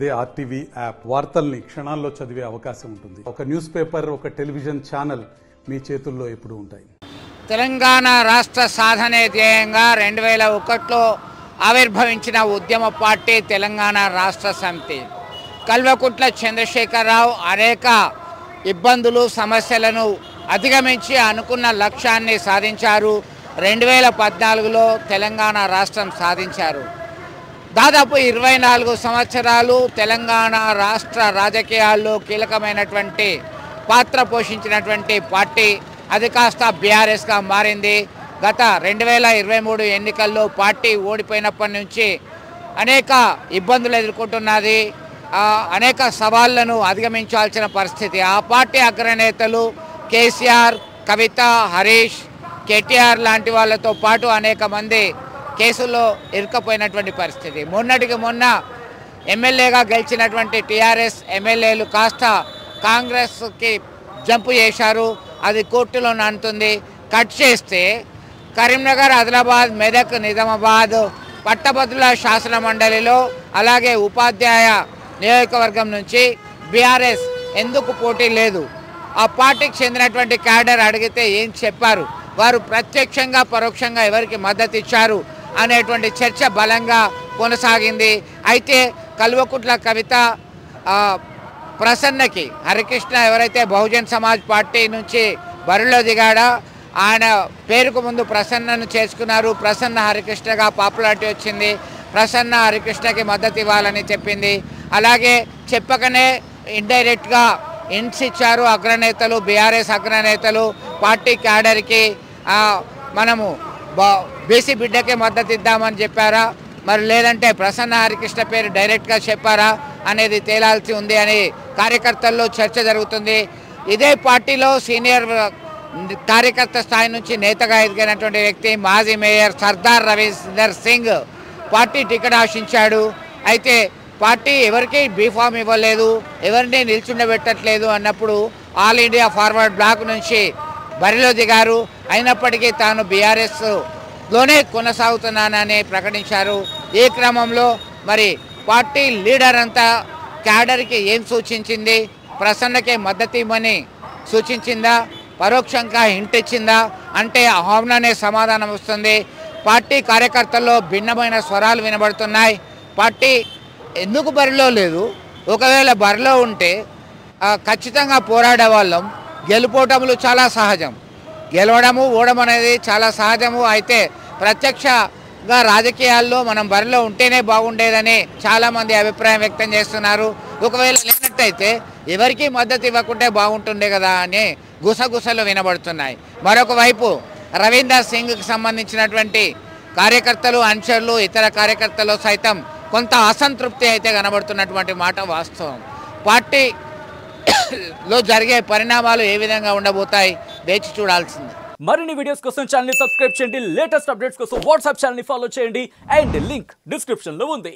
అదే RTV app వార్తల్ని క్షణాల్లో చదివే అవకాశం ఉంటుంది. ఒక న్యూస్ పేపర్, ఒక టెలివిజన్ ఛానల్ మీ చేతుల్లో ఎప్పుడూ ఉంటాయి. తెలంగాణ రాష్ట్ర సాధనే ధ్యేయంగా 2001లో ఆవిర్భవించిన ఉద్యమ పార్టీ తెలంగాణ రాష్ట్ర సమితి. కల్వకుంట్ల చంద్రశేఖరరావు అనేక ఇబ్బందులు సమస్యలను అధిగమించి అనుకున్న లక్ష్యాన్ని సాధించారు. 2014లో తెలంగాణ రాష్ట్రం సాధించారు. దాదాపు 24 సంవత్సరాలు తెలంగాణ రాష్ట్ర రాజకీయాల్లో కీలకమైనటువంటి పాత్ర పోషించినటువంటి పార్టీ అది కాస్త బీఆర్ఎస్గా మారింది. గత 2023 ఎన్నికల్లో పార్టీ ఓడిపోయినప్పటి నుంచి అనేక ఇబ్బందులు ఎదుర్కొంటున్నది. అనేక సవాళ్లను అధిగమించాల్సిన పరిస్థితి. ఆ పార్టీ అగ్రనేతలు కేసీఆర్, కవిత, హరీష్, కేటీఆర్ లాంటి వాళ్ళతో పాటు అనేక మంది కేసుల్లో ఇరుక్కపోయినటువంటి పరిస్థితి. మొన్నటికి మొన్న ఎమ్మెల్యేగా గెలిచినటువంటి టీఆర్ఎస్ ఎమ్మెల్యేలు కాస్త కాంగ్రెస్కి జంపు చేశారు. అది కోర్టులో నానుతుంది. కట్ చేస్తే కరీంనగర్, ఆదిలాబాద్, మెదక్, నిజామాబాద్ పట్టభద్రుల శాసన మండలిలో అలాగే ఉపాధ్యాయ నియోజకవర్గం నుంచి బీఆర్ఎస్ ఎందుకు పోటీ లేదు? ఆ పార్టీకి చెందినటువంటి క్యాడర్ అడిగితే ఏం చెప్పారు? వారు ప్రత్యక్షంగా పరోక్షంగా ఎవరికి మద్దతు ఇచ్చారు అనేటువంటి చర్చ బలంగా కొనసాగింది. అయితే కల్వకుంట్ల కవిత ప్రసన్నకి హరికృష్ణ ఎవరైతే బహుజన్ సమాజ్ పార్టీ నుంచి బరిలో దిగాడో ఆయన పేరుకు ముందు ప్రసన్నను చేసుకున్నారు. ప్రసన్న హరికృష్ణగా పాపులారిటీ వచ్చింది. ప్రసన్న హరికృష్ణకి మద్దతు ఇవ్వాలని చెప్పింది. అలాగే చెప్పకనే ఇండైరెక్ట్గా ఇన్స్ ఇచ్చారు అగ్రనేతలు, బీఆర్ఎస్ అగ్రనేతలు పార్టీ క్యాడర్కి. మనము బీసీ బిడ్డకే మద్దతు ఇద్దామని చెప్పారా, మరి లేదంటే ప్రసన్న హరికృష్ణ పేరు డైరెక్ట్గా చెప్పారా అనేది తేలాల్సి ఉంది అని కార్యకర్తల్లో చర్చ జరుగుతుంది. ఇదే పార్టీలో సీనియర్ కార్యకర్త స్థాయి నుంచి నేతగా ఎదిగినటువంటి వ్యక్తి మాజీ mayor Sardar Ravinder Singh party ticket ఆశించాడు. అయితే పార్టీ ఎవరికి బీఫామ్ ఇవ్వలేదు, ఎవరిని నిల్చుండబెట్టట్లేదు అన్నప్పుడు ఆల్ ఇండియా ఫార్వర్డ్ బ్లాక్ నుంచి బరిలో దిగారు. అయినప్పటికీ తాను బీఆర్ఎస్లోనే కొనసాగుతున్నానని ప్రకటించారు. ఈ క్రమంలో మరి పార్టీ లీడర్ అంతా క్యాడర్కి ఏం సూచించింది? ప్రసన్నకే మద్దతు ఇవ్వమని సూచించిందా? పరోక్షంగా హింట్ ఇచ్చిందా అంటే అవుననే సమాధానం వస్తుంది. పార్టీ కార్యకర్తల్లో భిన్నమైన స్వరాలు వినబడుతున్నాయి. పార్టీ ఎందుకు బరిలో లేదు? ఒకవేళ బరిలో ఉంటే ఖచ్చితంగా పోరాడే వాళ్ళం. గెలుపోవటములు చాలా సహజం, గెలవడము ఓడడం అనేది చాలా సహజము. అయితే ప్రత్యక్షంగా రాజకీయాల్లో మనం బరిలో ఉంటేనే బాగుండేదని చాలామంది అభిప్రాయం వ్యక్తం చేస్తున్నారు. ఒకవేళ లేనట్టయితే ఎవరికి మద్దతు ఇవ్వకుంటే బాగుంటుండే కదా అని గుసగుసలు వినబడుతున్నాయి. మరొక వైపు రవీందర్ సింగ్కి సంబంధించినటువంటి కార్యకర్తలు, అనుచరులు, ఇతర కార్యకర్తలు సైతం కొంత అసంతృప్తి అయితే కనబడుతున్నటువంటి మాట వాస్తవం. పార్టీలో జరిగే పరిణామాలు ఏ విధంగా ఉండబోతాయి వేచి చూడాల్సింది. మరిన్ని వీడియోస్ కోసం ఛానల్ ని సబ్స్క్రైబ్ చేయండి. లేటెస్ట్ అప్డేట్స్ కోసం వాట్సాప్ ఛానల్ ని ఫాలో చేయండి. అండ్ లింక్ డిస్క్రిప్షన్ లో ఉంది.